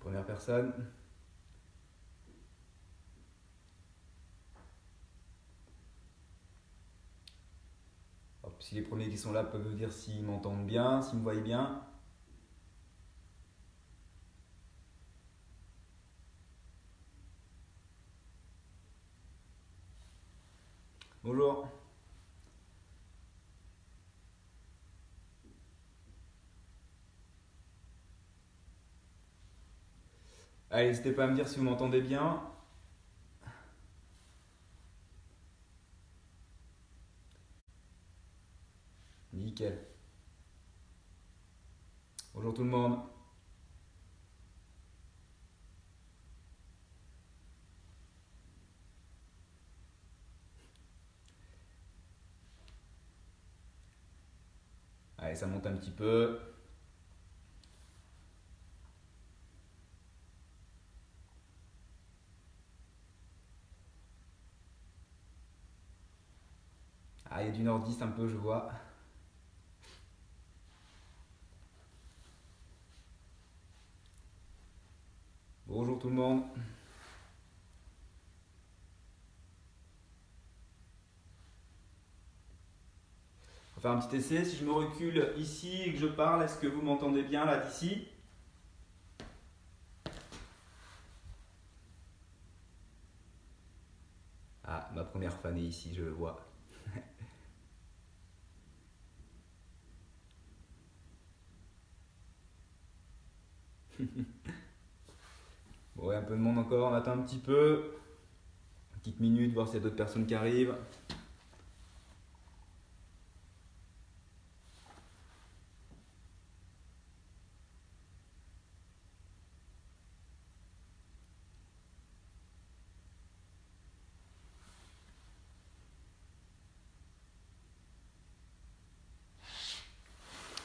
Première personne. Hop, si les premiers qui sont là peuvent me dire s'ils m'entendent bien, s'ils me voient bien. Bonjour. Allez, n'hésitez pas à me dire si vous m'entendez bien. Nickel. Bonjour tout le monde. Allez, ça monte un petit peu. Ah, il y a du nordiste un peu, je vois. Bonjour tout le monde. On va faire un petit essai. Si je me recule ici et que je parle, est-ce que vous m'entendez bien là d'ici? Ah, ma première fan est ici, je le vois. Bon, ouais, un peu de monde encore, on attend un petit peu. Une petite minute, voir s'il y a d'autres personnes qui arrivent.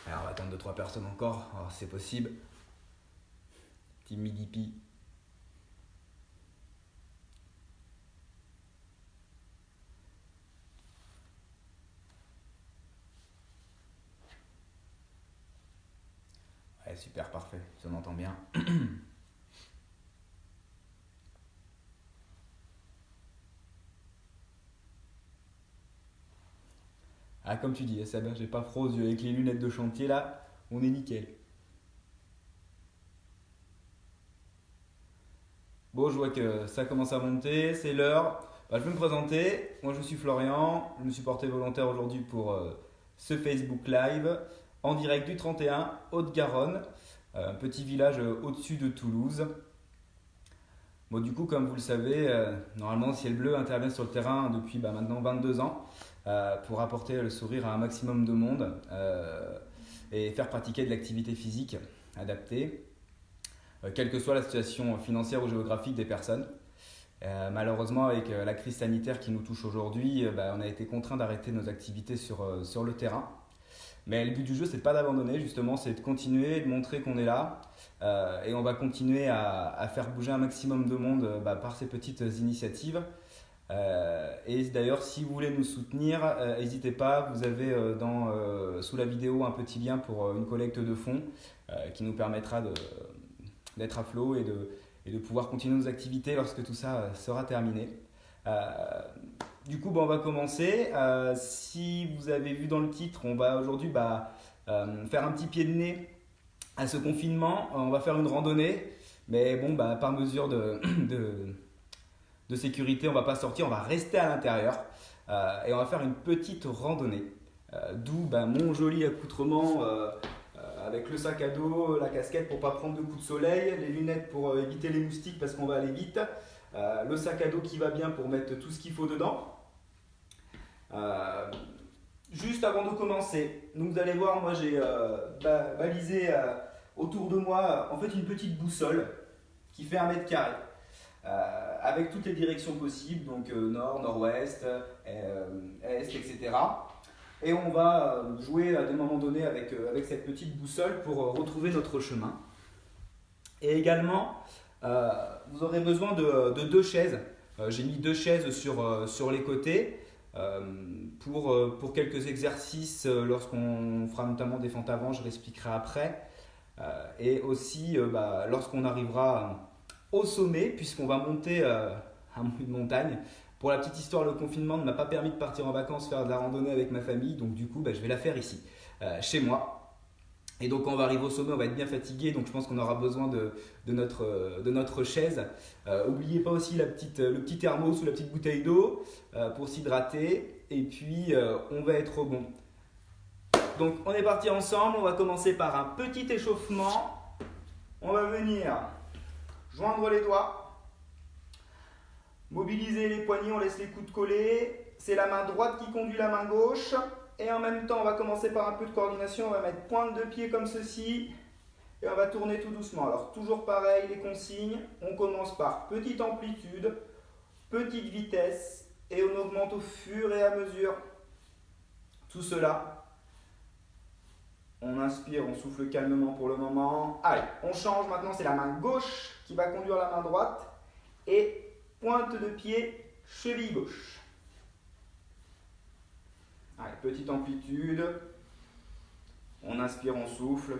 Alors, on va attendre 2-3 personnes encore, alors c'est possible. Petit midi-pi. Ouais, super, parfait, si on entend bien. Ah, comme tu dis, Seb, j'ai pas froid aux yeux. Avec les lunettes de chantier là, on est nickel. Bon, je vois que ça commence à monter, c'est l'heure. Bah, je vais me présenter. Moi, je suis Florian. Je me suis porté volontaire aujourd'hui pour ce Facebook Live en direct du 31, Haute-Garonne, un petit village au-dessus de Toulouse. Bon, du coup, comme vous le savez, normalement, Ciel Bleu intervient sur le terrain depuis maintenant 22 ans pour apporter le sourire à un maximum de monde et faire pratiquer de l'activité physique adaptée, quelle que soit la situation financière ou géographique des personnes. Malheureusement, avec la crise sanitaire qui nous touche aujourd'hui, on a été contraint d'arrêter nos activités sur le terrain. Mais le but du jeu, c'est pas d'abandonner, justement, c'est de continuer, de montrer qu'on est là. Et on va continuer à faire bouger un maximum de monde par ces petites initiatives. Et d'ailleurs, si vous voulez nous soutenir, n'hésitez pas, vous avez sous la vidéo un petit lien pour une collecte de fonds qui nous permettra d'être à flot et de pouvoir continuer nos activités lorsque tout ça sera terminé. Du coup, on va commencer. Si vous avez vu dans le titre, on va aujourd'hui faire un petit pied de nez à ce confinement. On va faire une randonnée, mais bon, par mesure de sécurité, on ne va pas sortir, on va rester à l'intérieur et on va faire une petite randonnée. D'où mon joli accoutrement avec le sac à dos, la casquette pour ne pas prendre de coups de soleil, les lunettes pour éviter les moustiques parce qu'on va aller vite, le sac à dos qui va bien pour mettre tout ce qu'il faut dedans. Juste avant de commencer, donc vous allez voir, moi j'ai balisé autour de moi en fait une petite boussole qui fait 1 m², avec toutes les directions possibles, donc nord, nord-ouest, est, etc. Et on va jouer à des moments donnés avec cette petite boussole pour retrouver notre chemin. Et également, vous aurez besoin de 2 chaises. J'ai mis 2 chaises sur les côtés pour quelques exercices lorsqu'on fera notamment des fentes avant, je l'expliquerai après. Et aussi, lorsqu'on arrivera au sommet, puisqu'on va monter une montagne. Pour la petite histoire, le confinement ne m'a pas permis de partir en vacances faire de la randonnée avec ma famille, donc du coup, je vais la faire ici, chez moi. Et donc quand on va arriver au sommet, on va être bien fatigué, donc je pense qu'on aura besoin de notre chaise. N'oubliez pas aussi le petit thermos ou la petite bouteille d'eau pour s'hydrater. Et puis on va être bon. Donc on est parti ensemble, on va commencer par un petit échauffement. On va venir joindre les doigts, mobiliser les poignets, on laisse les coudes collés. C'est la main droite qui conduit la main gauche. Et en même temps, on va commencer par un peu de coordination. On va mettre pointe de pied comme ceci. Et on va tourner tout doucement. Alors, toujours pareil, les consignes. On commence par petite amplitude, petite vitesse. Et on augmente au fur et à mesure tout cela. On inspire, on souffle calmement pour le moment. Allez, on change. Maintenant, c'est la main gauche qui va conduire la main droite. Et pointe de pied, cheville gauche. Allez, petite amplitude. On inspire, on souffle.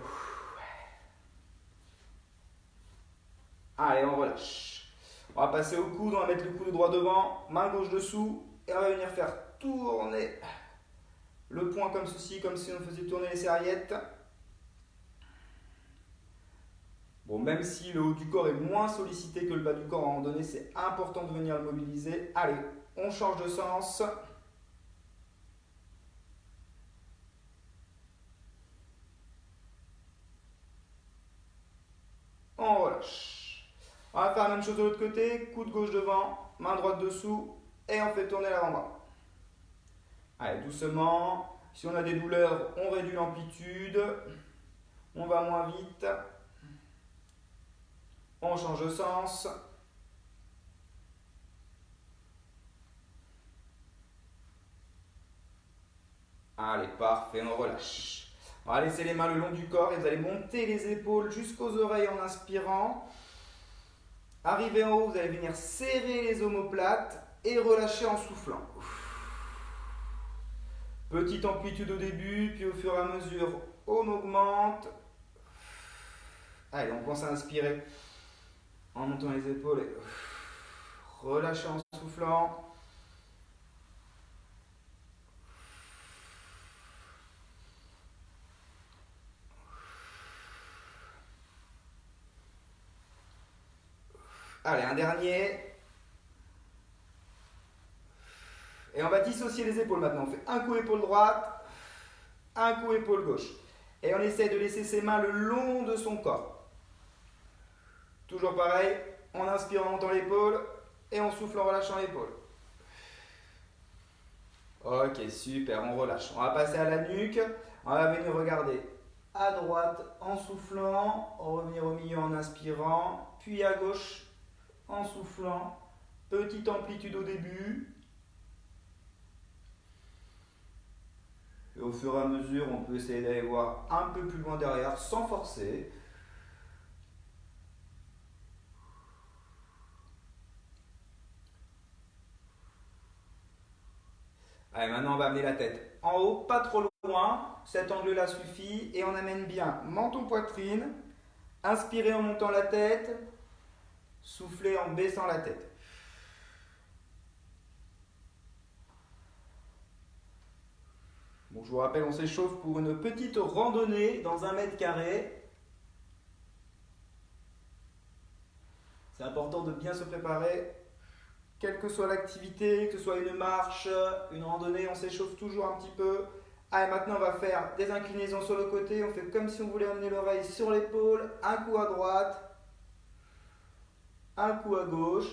Allez, on relâche. On va passer au coude, on va mettre le coude droit devant, main gauche dessous. Et on va venir faire tourner le poing comme ceci, comme si on faisait tourner les serviettes. Bon, même si le haut du corps est moins sollicité que le bas du corps à un moment donné, c'est important de venir le mobiliser. Allez, on change de sens. On relâche. On va faire la même chose de l'autre côté, coude gauche devant, main droite dessous, et on fait tourner l'avant-bras. Allez, doucement. Si on a des douleurs, on réduit l'amplitude. On va moins vite. On change de sens. Allez, parfait, on relâche. On va laisser les mains le long du corps et vous allez monter les épaules jusqu'aux oreilles en inspirant. Arrivé en haut, vous allez venir serrer les omoplates et relâcher en soufflant. Petite amplitude au début, puis au fur et à mesure, on augmente. Allez, on pense à inspirer en montant les épaules et relâcher en soufflant. Allez, un dernier. Et on va dissocier les épaules maintenant. On fait un coup épaule droite, un coup épaule gauche. Et on essaie de laisser ses mains le long de son corps. Toujours pareil, on inspire en montant l'épaule et on souffle en relâchant l'épaule. Ok, super, on relâche. On va passer à la nuque. On va venir regarder à droite en soufflant, revenir au milieu en inspirant, puis à gauche en soufflant. Petite amplitude au début. Et au fur et à mesure, on peut essayer d'aller voir un peu plus loin derrière sans forcer. Allez, maintenant on va amener la tête en haut, pas trop loin. Cet angle-là suffit. Et on amène bien menton-poitrine. Inspirez en montant la tête. Soufflez en baissant la tête. Bon, je vous rappelle, on s'échauffe pour une petite randonnée dans 1 mètre carré. C'est important de bien se préparer. Quelle que soit l'activité, que ce soit une marche, une randonnée, on s'échauffe toujours un petit peu. Allez, maintenant on va faire des inclinaisons sur le côté. On fait comme si on voulait emmener l'oreille sur l'épaule. Un coup à droite, un coup à gauche.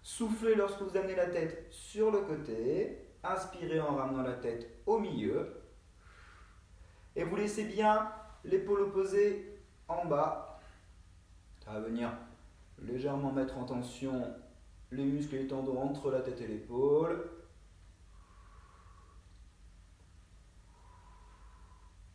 Soufflez lorsque vous amenez la tête sur le côté. Inspirez en ramenant la tête au milieu. Et vous laissez bien l'épaule opposée en bas. Ça va venir légèrement mettre en tension les muscles et les tendons entre la tête et l'épaule.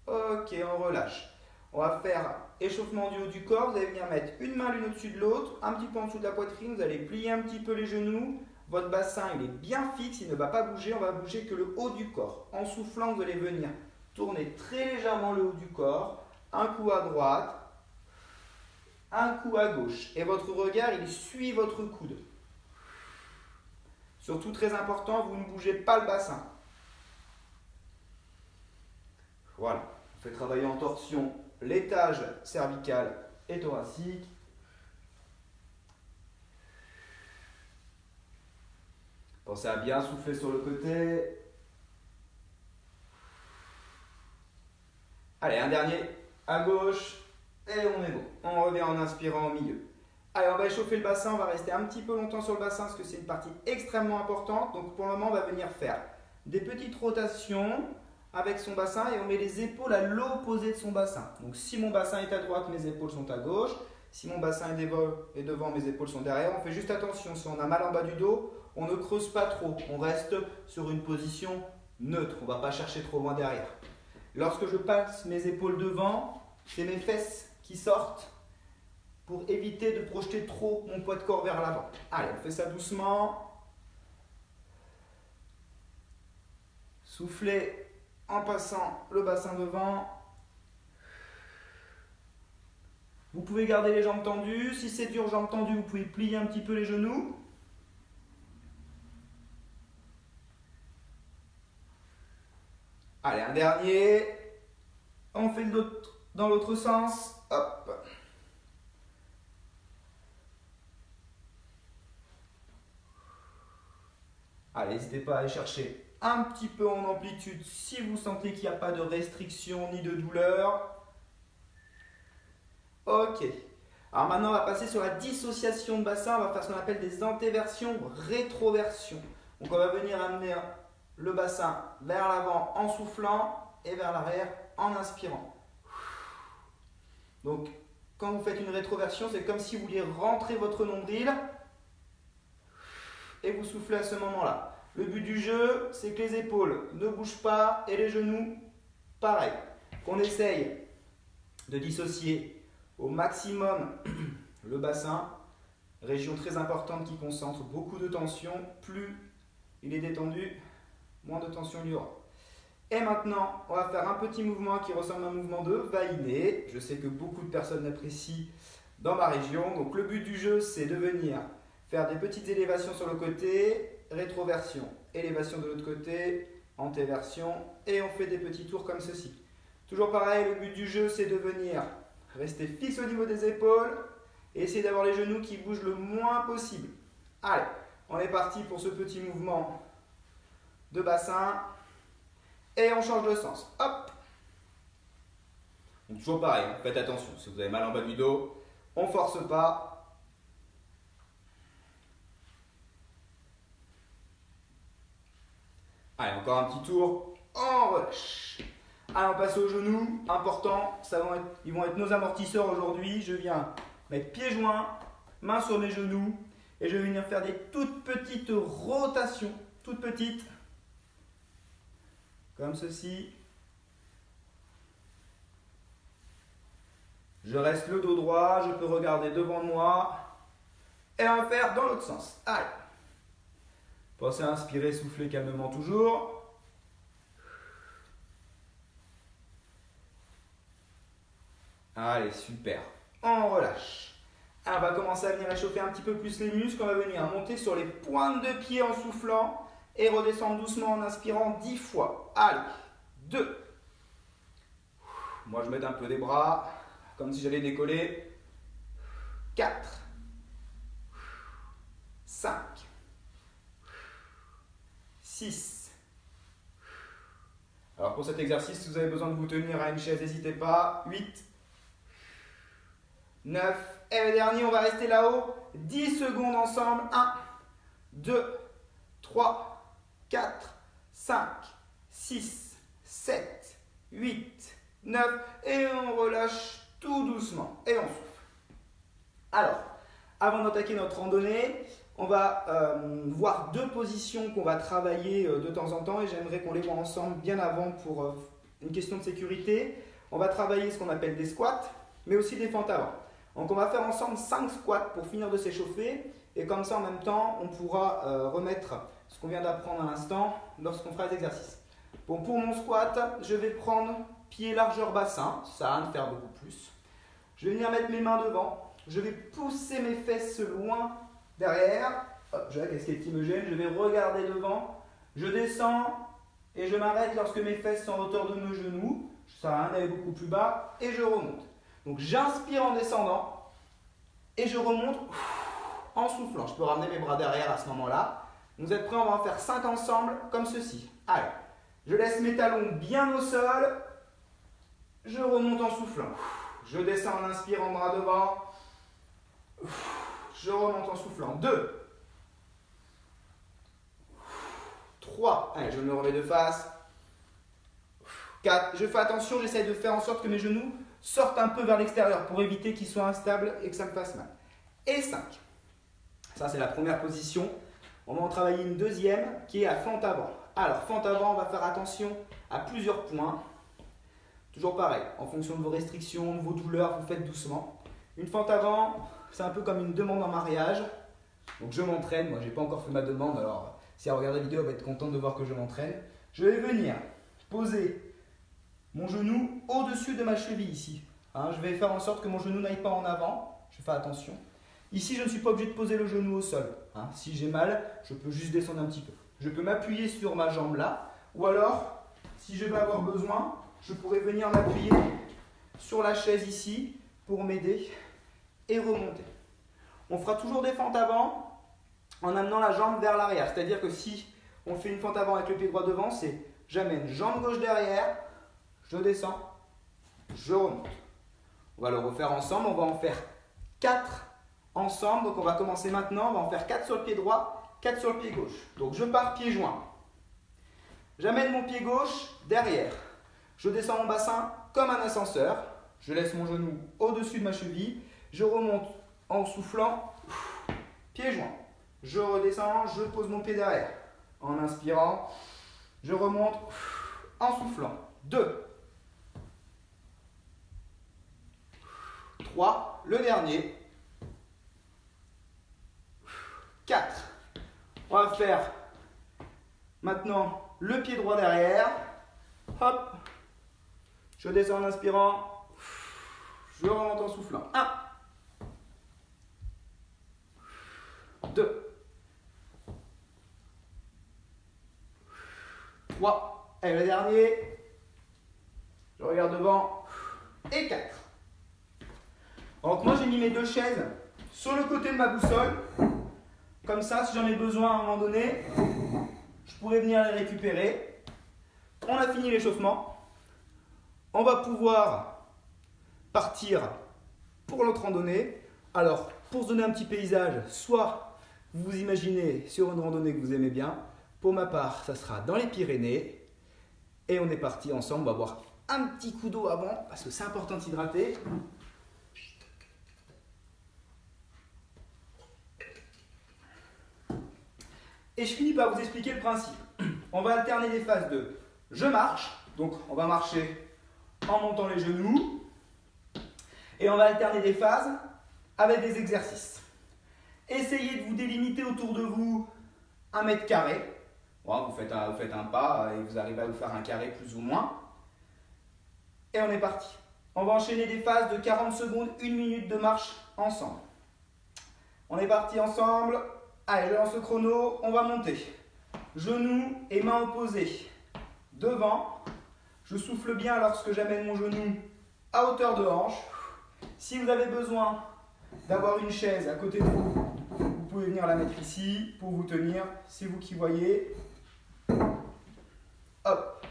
Ok, on relâche. On va faire échauffement du haut du corps. Vous allez venir mettre une main l'une au-dessus de l'autre, un petit peu en dessous de la poitrine. Vous allez plier un petit peu les genoux. Votre bassin il est bien fixe, il ne va pas bouger. On va bouger que le haut du corps. En soufflant, vous allez venir tourner très légèrement le haut du corps. Un coup à droite, un coup à gauche et votre regard il suit votre coude. Surtout très important, vous ne bougez pas le bassin. Voilà, on fait travailler en torsion l'étage cervical et thoracique. Pensez à bien souffler sur le côté. Allez, un dernier à gauche. Et on est bon. On revient en inspirant au milieu. Allez, on va échauffer le bassin. On va rester un petit peu longtemps sur le bassin parce que c'est une partie extrêmement importante. Donc pour le moment, on va venir faire des petites rotations avec son bassin et on met les épaules à l'opposé de son bassin. Donc si mon bassin est à droite, mes épaules sont à gauche. Si mon bassin est devant, mes épaules sont derrière. On fait juste attention. Si on a mal en bas du dos, on ne creuse pas trop. On reste sur une position neutre. On ne va pas chercher trop loin derrière. Lorsque je passe mes épaules devant, c'est mes fesses qui sortent pour éviter de projeter trop mon poids de corps vers l'avant. Allez, on fait ça doucement. Soufflez en passant le bassin devant. Vous pouvez garder les jambes tendues. Si c'est dur, jambes tendues, vous pouvez plier un petit peu les genoux. Allez, un dernier. On fait dans l'autre sens. Hop. Allez, n'hésitez pas à aller chercher un petit peu en amplitude si vous sentez qu'il n'y a pas de restriction ni de douleur. Ok. Alors maintenant, on va passer sur la dissociation de bassin. On va faire ce qu'on appelle des antéversions, rétroversions. Donc on va venir amener le bassin vers l'avant en soufflant et vers l'arrière en inspirant. Donc quand vous faites une rétroversion, c'est comme si vous vouliez rentrer votre nombril et vous soufflez à ce moment-là. Le but du jeu, c'est que les épaules ne bougent pas et les genoux, pareil. Qu'on essaye de dissocier au maximum le bassin, région très importante qui concentre beaucoup de tension. Plus il est détendu, moins de tension il y aura. Et maintenant, on va faire un petit mouvement qui ressemble à un mouvement de va-et-vient. Je sais que beaucoup de personnes l'apprécient dans ma région. Donc le but du jeu, c'est de venir faire des petites élévations sur le côté, rétroversion, élévation de l'autre côté, antéversion, et on fait des petits tours comme ceci. Toujours pareil, le but du jeu, c'est de venir rester fixe au niveau des épaules et essayer d'avoir les genoux qui bougent le moins possible. Allez, on est parti pour ce petit mouvement de bassin. Et on change de sens. Hop. Donc toujours pareil, faites attention. Si vous avez mal en bas du dos, on ne force pas. Allez, encore un petit tour. On relâche. Allez, on passe aux genoux. Important, ils vont être nos amortisseurs aujourd'hui. Je viens mettre pieds joints, mains sur mes genoux. Et je vais venir faire des toutes petites rotations. Toutes petites. Comme ceci. Je reste le dos droit, je peux regarder devant moi. Et on va faire dans l'autre sens. Allez. Pensez à inspirer, souffler calmement toujours. Allez, super. On relâche. Alors, on va commencer à venir réchauffer un petit peu plus les muscles. On va venir monter sur les pointes de pied en soufflant. Et redescendre doucement en inspirant 10 fois. Allez, 2. Moi, je mets un peu des bras, comme si j'allais décoller. 4. 5. 6. Alors, pour cet exercice, si vous avez besoin de vous tenir à une chaise, n'hésitez pas. 8. 9. Et le dernier, on va rester là-haut. 10 secondes ensemble. 1, 2, 3. 4, 5, 6, 7, 8, 9 et on relâche tout doucement et on souffle. Alors, avant d'attaquer notre randonnée, on va voir deux positions qu'on va travailler de temps en temps et j'aimerais qu'on les voit ensemble bien avant pour une question de sécurité. On va travailler ce qu'on appelle des squats, mais aussi des fentes avant. Donc on va faire ensemble 5 squats pour finir de s'échauffer et comme ça en même temps on pourra remettre ce qu'on vient d'apprendre à l'instant lorsqu'on fera les exercices. Bon, pour mon squat, je vais prendre pied largeur bassin, ça va me faire beaucoup plus. Je vais venir mettre mes mains devant, je vais pousser mes fesses loin derrière. Hop, j'ai la casquette qui me gêne, je vais regarder devant. Je descends et je m'arrête lorsque mes fesses sont en hauteur de mes genoux. Ça sert à rien d'aller beaucoup plus bas et je remonte. Donc j'inspire en descendant et je remonte en soufflant. Je peux ramener mes bras derrière à ce moment-là. Vous êtes prêts? On va en faire 5 ensemble comme ceci. Allez, je laisse mes talons bien au sol. Je remonte en soufflant. Je descends en inspirant, bras devant. Je remonte en soufflant. 2. 3. Allez, je me remets de face. 4. Je fais attention, j'essaie de faire en sorte que mes genoux sortent un peu vers l'extérieur pour éviter qu'ils soient instables et que ça me fasse mal. Et 5. Ça, c'est la première position. On va en travailler une deuxième qui est à fente avant. Alors, fente avant, on va faire attention à plusieurs points. Toujours pareil, en fonction de vos restrictions, de vos douleurs, vous faites doucement. Une fente avant, c'est un peu comme une demande en mariage. Donc je m'entraîne, moi j'ai pas encore fait ma demande, alors si elle regarde la vidéo, elle va être contente de voir que je m'entraîne. Je vais venir poser mon genou au-dessus de ma cheville ici. Je vais faire en sorte que mon genou n'aille pas en avant, je fais attention. Ici, je ne suis pas obligé de poser le genou au sol. Si j'ai mal, je peux juste descendre un petit peu. Je peux m'appuyer sur ma jambe là, ou alors, si je vais avoir besoin, je pourrais venir m'appuyer sur la chaise ici pour m'aider et remonter. On fera toujours des fentes avant en amenant la jambe vers l'arrière. C'est-à-dire que si on fait une fente avant avec le pied droit devant, c'est j'amène jambe gauche derrière, je descends, je remonte. On va le refaire ensemble, on va en faire 4 ensemble. Donc on va commencer maintenant, on va en faire 4 sur le pied droit, 4 sur le pied gauche. Donc je pars pied joint. J'amène mon pied gauche derrière. Je descends mon bassin comme un ascenseur. Je laisse mon genou au-dessus de ma cheville. Je remonte en soufflant, pied joint. Je redescends, je pose mon pied derrière. En inspirant, je remonte en soufflant. 2. 3. Le dernier. 4. On va faire maintenant le pied droit derrière. Hop. Je descends en inspirant. Je remonte en soufflant. 1. 2. 3. Et le dernier. Je regarde devant. Et 4. Donc moi j'ai mis mes 2 chaises sur le côté de ma boussole. Comme ça, si j'en ai besoin à un moment donné, je pourrais venir les récupérer. On a fini l'échauffement. On va pouvoir partir pour notre randonnée. Alors, pour se donner un petit paysage, soit vous vous imaginez sur une randonnée que vous aimez bien. Pour ma part, ça sera dans les Pyrénées. Et on est parti ensemble. On va boire un petit coup d'eau avant, parce que c'est important de s'hydrater. Et je finis par vous expliquer le principe. On va alterner des phases de je marche, donc on va marcher en montant les genoux. Et on va alterner des phases avec des exercices. Essayez de vous délimiter autour de vous 1 mètre carré. Bon, vous faites un pas et vous arrivez à vous faire un carré plus ou moins. Et on est parti. On va enchaîner des phases de 40 secondes, 1 minute de marche ensemble. On est parti ensemble. Allez, je lance le chrono, on va monter. Genoux et mains opposées devant. Je souffle bien lorsque j'amène mon genou à hauteur de hanche. Si vous avez besoin d'avoir une chaise à côté de vous, vous pouvez venir la mettre ici pour vous tenir. C'est vous qui voyez. Hop.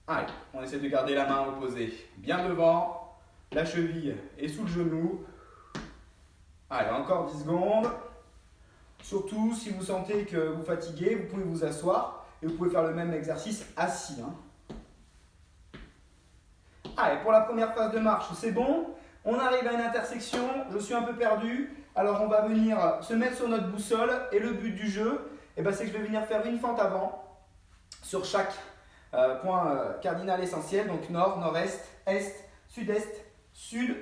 Allez, on essaie de garder la main opposée bien devant. La cheville est sous le genou. Allez, encore 10 secondes. Surtout, si vous sentez que vous fatiguez, vous pouvez vous asseoir et vous pouvez faire le même exercice assis. Allez, pour la première phase de marche, c'est bon. On arrive à une intersection. Je suis un peu perdu. Alors, on va venir se mettre sur notre boussole. Et le but du jeu, c'est que je vais venir faire une fente avant sur chaque point cardinal essentiel. Donc, nord, nord-est, est, sud-est, sud,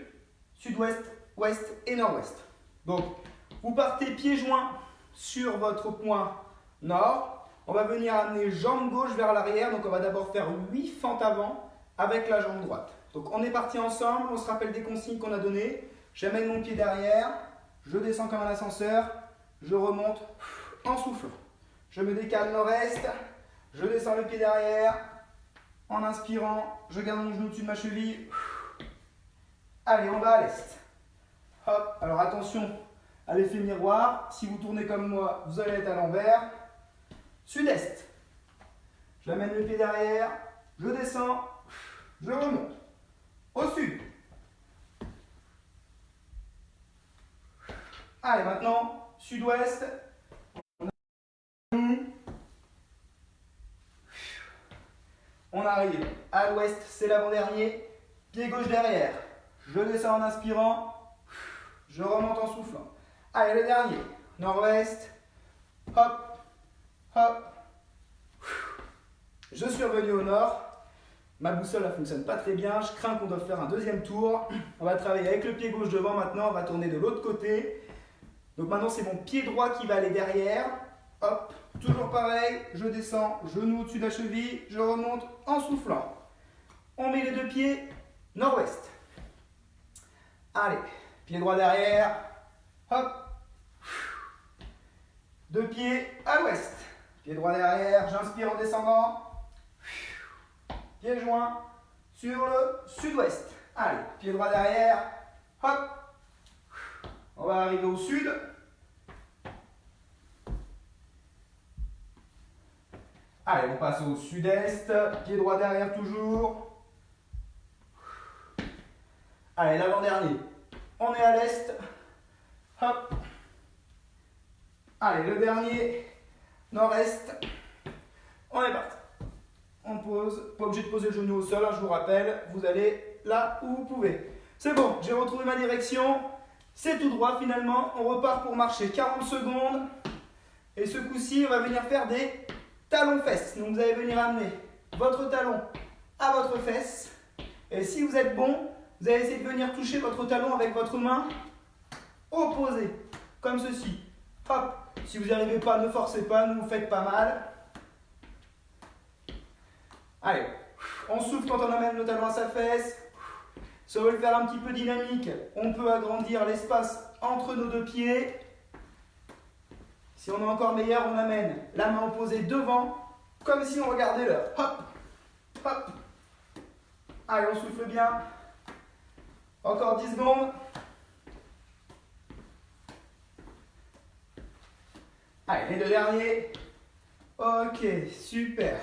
sud-ouest, ouest et nord-ouest. Donc, vous partez pieds joints sur votre point nord. On va venir amener jambe gauche vers l'arrière. Donc, on va d'abord faire 8 fentes avant avec la jambe droite. Donc on est parti ensemble, on se rappelle des consignes qu'on a données. J'amène mon pied derrière, je descends comme un ascenseur, je remonte en soufflant. Je me décale nord-est, je descends le pied derrière, en inspirant, je garde mon genou au-dessus de ma cheville. Allez, on va à l'est. Hop, alors attention à l'effet miroir. Si vous tournez comme moi, vous allez être à l'envers. Sud-est. J'amène le pied derrière, je descends, je remonte. Au sud. Allez, maintenant, sud-ouest. On arrive à l'ouest, c'est l'avant-dernier. Pied gauche derrière. Je descends en inspirant. Je remonte en soufflant. Allez, le dernier. Nord-ouest. Hop, hop. Je suis revenu au nord. Ma boussole ne fonctionne pas très bien. Je crains qu'on doive faire un deuxième tour. On va travailler avec le pied gauche devant maintenant. On va tourner de l'autre côté. Donc maintenant, c'est mon pied droit qui va aller derrière. Hop, toujours pareil. Je descends, genou au-dessus de la cheville. Je remonte en soufflant. On met les deux pieds nord-ouest. Allez, pied droit derrière. Hop. Deux pieds à l'ouest. Pied droit derrière. J'inspire en descendant. Pied joint sur le sud-ouest. Allez, pied droit derrière. Hop. On va arriver au sud. Allez, on passe au sud-est. Pied droit derrière toujours. Allez, l'avant-dernier. On est à l'est. Hop. Allez, le dernier. Nord-est. On est parti. On pose. Pas obligé de poser le genou au sol, hein, je vous rappelle. Vous allez là où vous pouvez. C'est bon, j'ai retrouvé ma direction. C'est tout droit finalement. On repart pour marcher 40 secondes. Et ce coup-ci, on va venir faire des talons-fesses. Donc vous allez venir amener votre talon à votre fesse. Et si vous êtes bon, vous allez essayer de venir toucher votre talon avec votre main opposée. Comme ceci. Hop. Si vous n'y arrivez pas, ne forcez pas, ne vous faites pas mal. Allez, on souffle quand on amène le talon à sa fesse. Si on veut le faire un petit peu dynamique, on peut agrandir l'espace entre nos deux pieds. Si on est encore meilleur, on amène la main opposée devant, comme si on regardait l'heure. Hop, hop. Allez, on souffle bien. Encore 10 secondes. Allez, les deux derniers. Ok, super.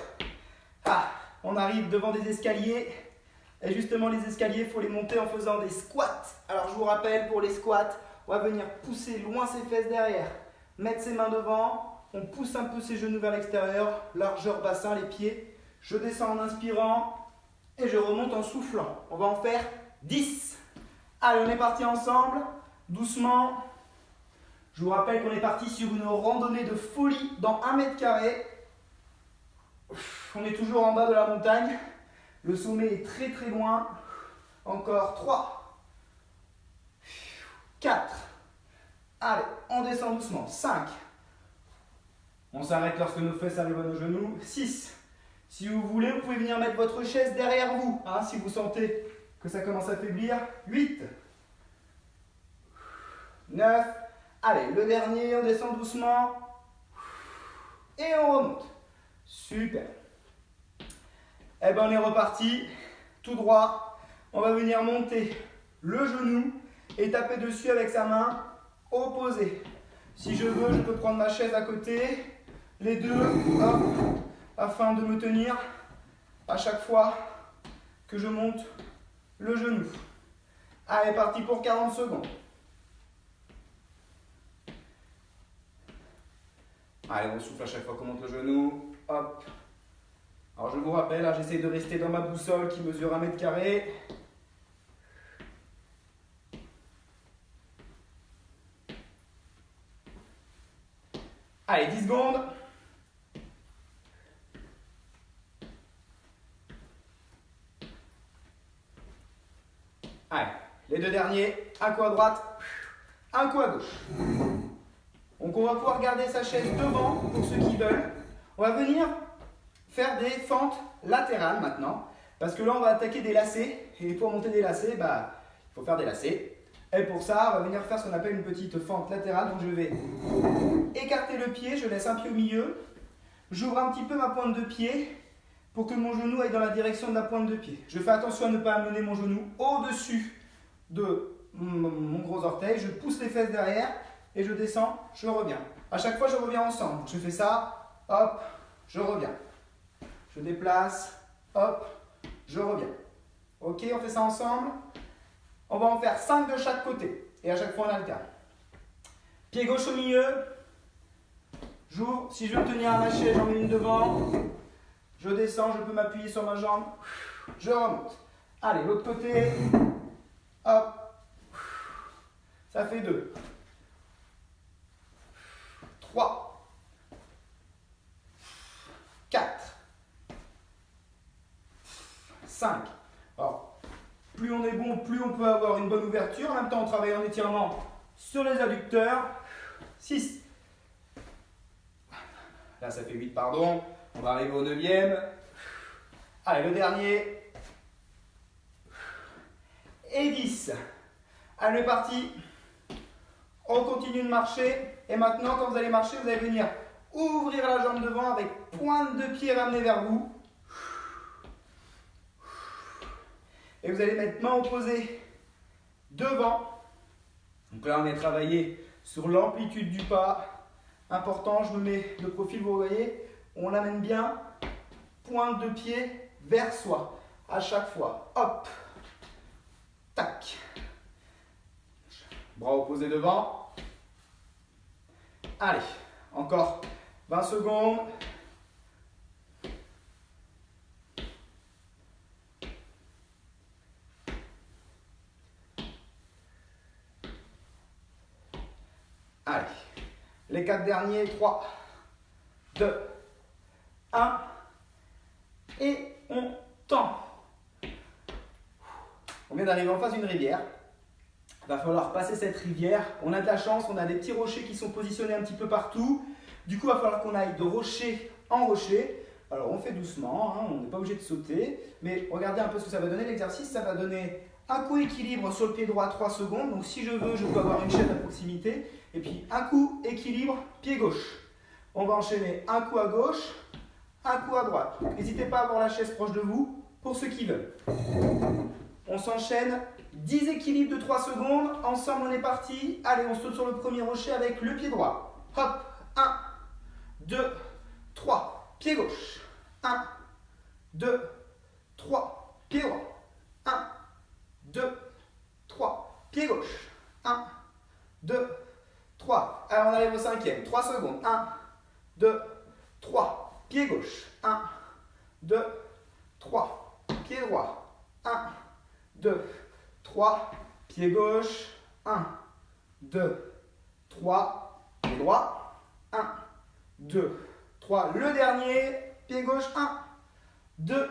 Ah, on arrive devant des escaliers. Et justement, les escaliers, il faut les monter en faisant des squats. Alors, je vous rappelle, pour les squats, on va venir pousser loin ses fesses derrière. Mettre ses mains devant. On pousse un peu ses genoux vers l'extérieur. Largeur bassin, les pieds. Je descends en inspirant. Et je remonte en soufflant. On va en faire 10. Allez, on est parti ensemble. Doucement. Je vous rappelle qu'on est parti sur une randonnée de folie dans 1 mètre carré. On est toujours en bas de la montagne. Le sommet est très très loin. Encore 3, 4. Allez, on descend doucement. 5. On s'arrête lorsque nos fesses arrivent à nos genoux. 6. Si vous voulez, vous pouvez venir mettre votre chaise derrière vous, hein, si vous sentez que ça commence à faiblir. 8. 9. Allez, le dernier, on descend doucement. Et on remonte. Super. Eh bien, on est reparti. Tout droit. On va venir monter le genou et taper dessus avec sa main opposée. Si je veux, je peux prendre ma chaise à côté. Les deux, hop, afin de me tenir à chaque fois que je monte le genou. Allez, parti pour 40 secondes. Allez, on souffle à chaque fois qu'on monte le genou. Hop. Alors je vous rappelle, hein, j'essaie de rester dans ma boussole qui mesure 1 mètre carré. Allez, 10 secondes. Allez, les deux derniers, un coup à droite, un coup à gauche. Donc on va pouvoir garder sa chaise devant pour ceux qui veulent. On va venir faire des fentes latérales maintenant. Parce que là, on va attaquer des lacets. Et pour monter des lacets, il faut faire des lacets. Et pour ça, on va venir faire ce qu'on appelle une petite fente latérale. Donc je vais écarter le pied, je laisse un pied au milieu. J'ouvre un petit peu ma pointe de pied pour que mon genou aille dans la direction de la pointe de pied. Je fais attention à ne pas amener mon genou au-dessus de mon gros orteil. Je pousse les fesses derrière et je descends, je reviens. À chaque fois, je reviens ensemble. Je fais ça, hop, je reviens. Je déplace, hop, je reviens. Ok, on fait ça ensemble. On va en faire 5 de chaque côté. Et à chaque fois, on alterne. Pied gauche au milieu. J'ouvre. Si je veux tenir un lâcher, j'en mets une devant. Je descends, je peux m'appuyer sur ma jambe. Je remonte. Allez, l'autre côté. Hop. Ça fait 2. 3. 4. 5. Alors, plus on est bon, plus on peut avoir une bonne ouverture. En même temps, on travaille en étirement sur les adducteurs. 6. Là, ça fait 8, pardon. On va arriver au 9e. Allez, le dernier. Et 10. Allez, parti. On continue de marcher. Et maintenant, quand vous allez marcher, vous allez venir ouvrir la jambe devant avec pointe de pied ramenée vers vous. Et vous allez mettre main opposée devant. Donc là, on est travaillé sur l'amplitude du pas. Important, je me mets de profil, vous voyez. On l'amène bien. Pointe de pied vers soi. À chaque fois. Hop. Tac. Bras opposés devant. Allez. Encore 20 secondes. Allez, les 4 derniers, 3, 2, 1, et on tend. On vient d'arriver en face d'une rivière. Il va falloir passer cette rivière. On a de la chance, on a des petits rochers qui sont positionnés un petit peu partout. Du coup, il va falloir qu'on aille de rocher en rocher. Alors, on fait doucement, hein, on n'est pas obligé de sauter. Mais regardez un peu ce que ça va donner l'exercice. Ça va donner un coup équilibre sur le pied droit, 3 secondes. Donc, si je veux, je peux avoir une chaise à proximité. Et puis, un coup équilibre, pied gauche. On va enchaîner un coup à gauche, un coup à droite. N'hésitez pas à avoir la chaise proche de vous pour ceux qui veulent. On s'enchaîne 10 équilibres de 3 secondes. Ensemble, on est parti. Allez, on saute sur le premier rocher avec le pied droit. Hop, 1, 2, 3. Pied gauche. 1, 2, 3. Pied droit. 1, 2, 3. Pied gauche. 1, 2, 3. Allez, on arrive au 5e. 3 secondes. 1, 2, 3. Pied gauche. 1, 2, 3. Pied droit. 1, 2, 3. Pied gauche. 1, 2, 3. Pied droit. 1, 2, 3. Le dernier. Pied gauche. 1, 2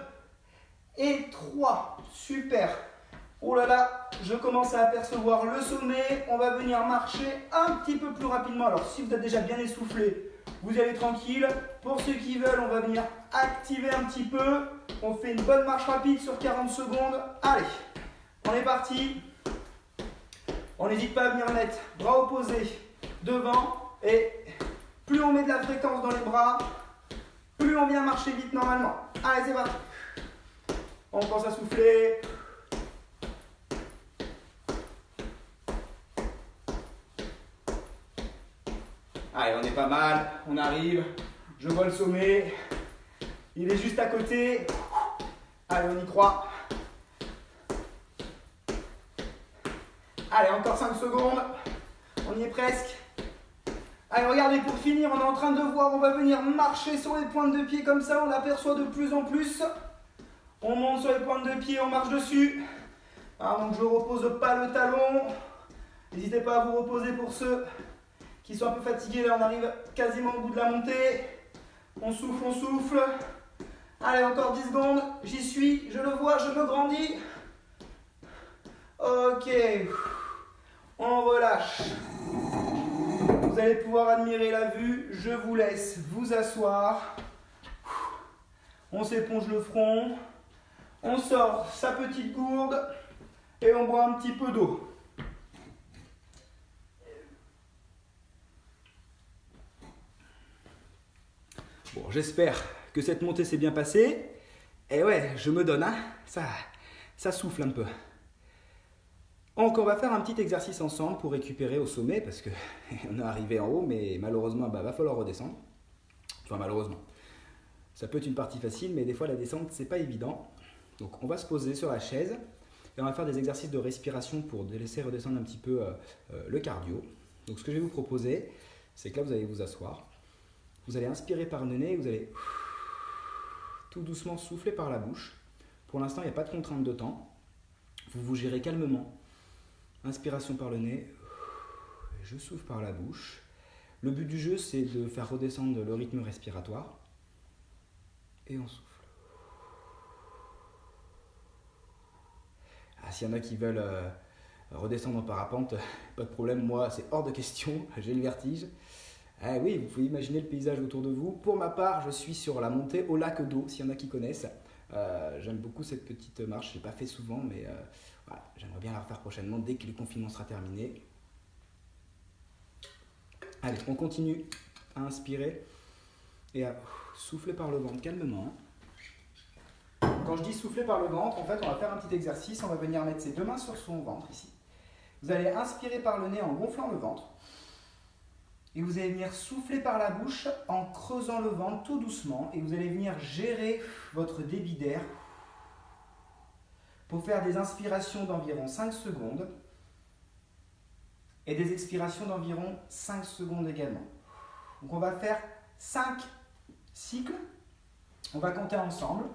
et 3. Super. Oh là là, je commence à apercevoir le sommet. On va venir marcher un petit peu plus rapidement. Alors, si vous êtes déjà bien essoufflé, vous y allez tranquille. Pour ceux qui veulent, on va venir activer un petit peu. On fait une bonne marche rapide sur 40 secondes. Allez, on est parti. On n'hésite pas à venir mettre bras opposés devant. Et plus on met de la fréquence dans les bras, plus on vient marcher vite normalement. Allez, c'est parti. On pense à souffler. Allez, on est pas mal, on arrive, je vois le sommet, il est juste à côté. Allez, on y croit. Allez, encore 5 secondes, on y est presque. Allez, regardez, pour finir, on est en train de voir, on va venir marcher sur les pointes de pied comme ça, on l'aperçoit de plus en plus. On monte sur les pointes de pied, on marche dessus. Ah, donc je ne repose pas le talon. N'hésitez pas à vous reposer pour ceux qui sont un peu fatigués. Là, on arrive quasiment au bout de la montée. On souffle, on souffle. Allez, encore 10 secondes. J'y suis, je le vois, je me grandis. Ok. On relâche. Vous allez pouvoir admirer la vue. Je vous laisse vous asseoir. On s'éponge le front. On sort sa petite gourde et on boit un petit peu d'eau. Bon, j'espère que cette montée s'est bien passée. Et ouais, je me donne, hein, ça souffle un peu. Donc on va faire un petit exercice ensemble pour récupérer au sommet parce que on est arrivé en haut, mais malheureusement, va falloir redescendre. Enfin, malheureusement. Ça peut être une partie facile, mais des fois la descente, c'est pas évident. Donc on va se poser sur la chaise et on va faire des exercices de respiration pour laisser redescendre un petit peu le cardio. Donc ce que je vais vous proposer, c'est que là vous allez vous asseoir. Vous allez inspirer par le nez et vous allez tout doucement souffler par la bouche. Pour l'instant, il n'y a pas de contrainte de temps. Vous vous gérez calmement. Inspiration par le nez, je souffle par la bouche. Le but du jeu, c'est de faire redescendre le rythme respiratoire. Et on souffle. S'il y en a qui veulent redescendre en parapente, pas de problème, moi c'est hors de question, j'ai le vertige. Oui, vous pouvez imaginer le paysage autour de vous. Pour ma part, je suis sur la montée au lac d'eau, s'il y en a qui connaissent. J'aime beaucoup cette petite marche, je ne l'ai pas fait souvent, mais voilà, j'aimerais bien la refaire prochainement dès que le confinement sera terminé. Allez, on continue à inspirer et à souffler par le ventre calmement. Quand je dis souffler par le ventre, en fait, on va faire un petit exercice. On va venir mettre ses deux mains sur son ventre ici. Vous allez inspirer par le nez en gonflant le ventre. Et vous allez venir souffler par la bouche en creusant le ventre tout doucement. Et vous allez venir gérer votre débit d'air pour faire des inspirations d'environ 5 secondes et des expirations d'environ 5 secondes également. Donc on va faire 5 cycles. On va compter ensemble.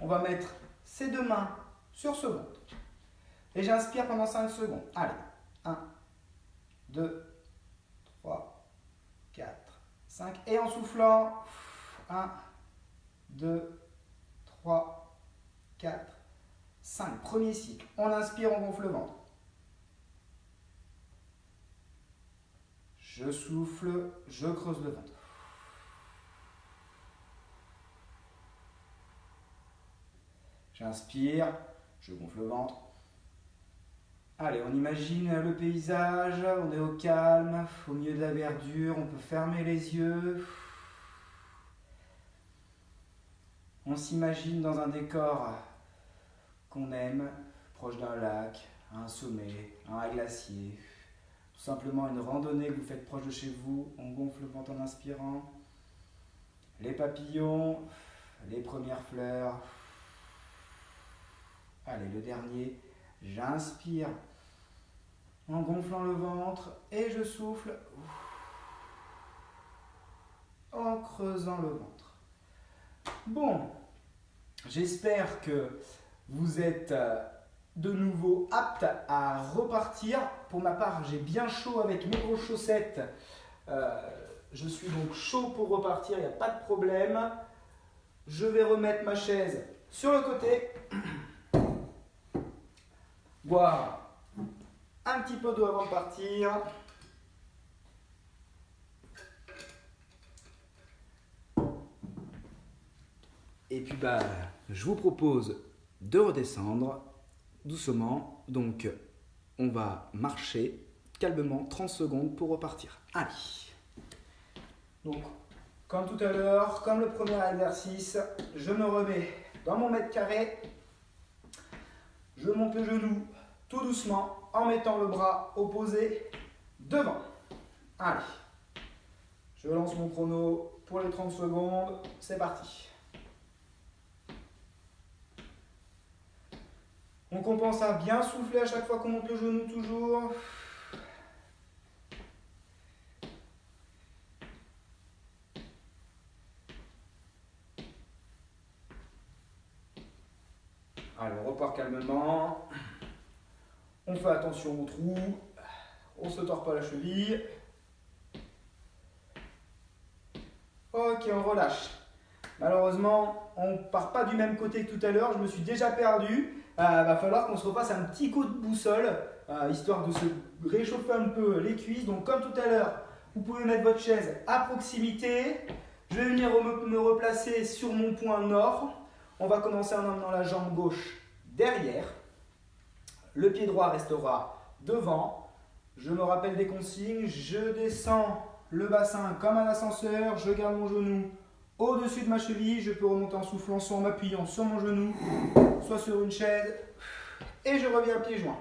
On va mettre ses deux mains sur ce ventre. Et j'inspire pendant 5 secondes. Allez, 1, 2, 3, 4, 5. Et en soufflant, 1, 2, 3, 4, 5. Premier cycle. On inspire, on gonfle le ventre. Je souffle, je creuse le ventre. J'inspire, je gonfle le ventre. Allez, on imagine le paysage, on est au calme, au milieu de la verdure, on peut fermer les yeux. On s'imagine dans un décor qu'on aime, proche d'un lac, un sommet, un glacier. Tout simplement une randonnée que vous faites proche de chez vous, on gonfle le ventre en inspirant. Les papillons, les premières fleurs. Allez, le dernier, j'inspire en gonflant le ventre et je souffle en creusant le ventre. Bon, j'espère que vous êtes de nouveau apte à repartir. Pour ma part, j'ai bien chaud avec mes grosses chaussettes. Je suis donc chaud pour repartir, il n'y a pas de problème. Je vais remettre ma chaise sur le côté. Boire un petit peu d'eau avant de partir. Et puis je vous propose de redescendre doucement. Donc on va marcher calmement 30 secondes pour repartir. Allez. Donc comme tout à l'heure, comme le premier exercice, je me remets dans mon mètre carré. Je monte le genou tout doucement en mettant le bras opposé devant. Allez, je lance mon chrono pour les 30 secondes. C'est parti. Donc on pense à bien souffler à chaque fois qu'on monte le genou toujours. Allez, on repart calmement. On fait attention au trou. On ne se tord pas la cheville. Ok, on relâche. Malheureusement, on ne part pas du même côté que tout à l'heure. Je me suis déjà perdu. Va falloir qu'on se refasse un petit coup de boussole, histoire de se réchauffer un peu les cuisses. Donc comme tout à l'heure, vous pouvez mettre votre chaise à proximité. Je vais venir me replacer sur mon point nord. On va commencer en emmenant la jambe gauche derrière. Le pied droit restera devant. Je me rappelle des consignes. Je descends le bassin comme un ascenseur. Je garde mon genou au-dessus de ma cheville. Je peux remonter en soufflant, soit en m'appuyant sur mon genou, soit sur une chaise. Et je reviens pieds joints.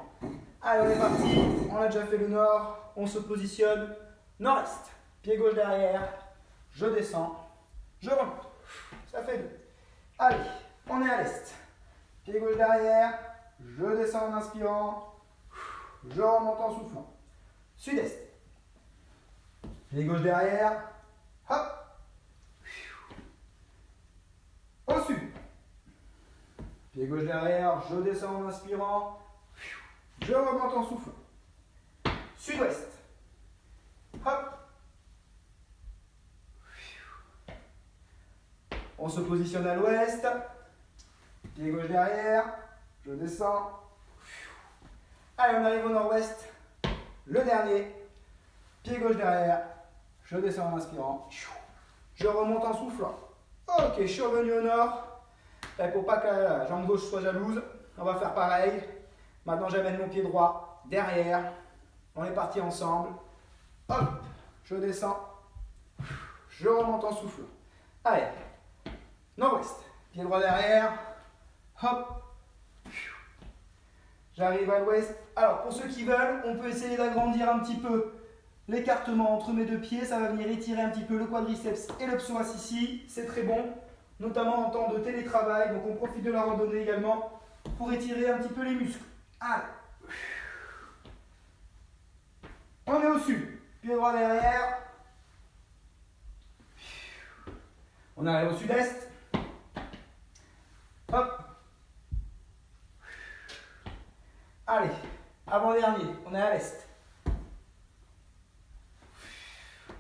Allez, on est parti. On a déjà fait le nord. On se positionne nord-est. Pied gauche derrière. Je descends. Je remonte. Ça fait 2. Allez, on est à l'est. Pied gauche derrière. Je descends en inspirant. Je remonte en soufflant. Sud-est. Pied gauche derrière. Hop. Au sud. Pied gauche derrière. Je descends en inspirant. Je remonte en soufflant. Sud-ouest. Hop. On se positionne à l'ouest. Pied gauche derrière. Je descends. Allez, on arrive au nord-ouest. Le dernier. Pied gauche derrière. Je descends en inspirant. Je remonte en soufflant. Ok, je suis revenu au nord. Il ne faut pas que la jambe gauche soit jalouse. On va faire pareil. Maintenant, j'amène mon pied droit derrière. On est parti ensemble. Hop, je descends. Je remonte en soufflant. Allez, nord-ouest. Pied droit derrière. Hop. J'arrive à l'ouest. Alors, pour ceux qui veulent, on peut essayer d'agrandir un petit peu l'écartement entre mes deux pieds. Ça va venir étirer un petit peu le quadriceps et le psoas ici. C'est très bon, notamment en temps de télétravail. Donc, on profite de la randonnée également pour étirer un petit peu les muscles. Allez. On est au sud. Pied droit derrière. On arrive au sud-est. Hop. Allez, avant-dernier, on est à l'est.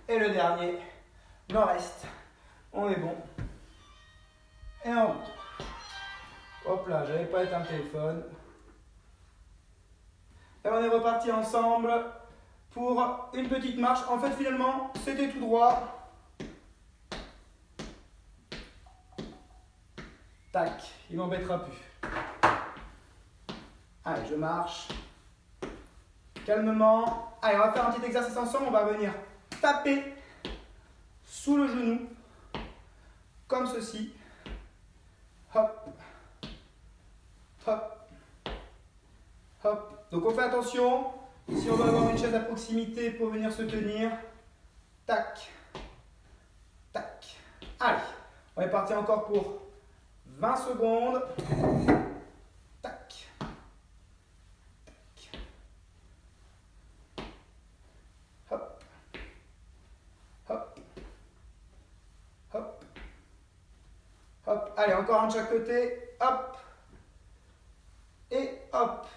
Et le dernier, nord-est. On est bon. Et on monte. Hop là, j'avais pas éteint le téléphone. Et on est reparti ensemble pour une petite marche. En fait, finalement, c'était tout droit. Tac, il m'embêtera plus. Allez, je marche. Calmement. Allez, on va faire un petit exercice ensemble. On va venir taper sous le genou. Comme ceci. Hop. Hop. Hop. Donc on fait attention. Si on veut avoir une chaise à proximité pour venir se tenir. Tac. Tac. Allez. On est parti encore pour 20 secondes. Tac. Tac. Hop. Hop. Hop. Hop. Allez, encore un de chaque côté. Hop. Et hop.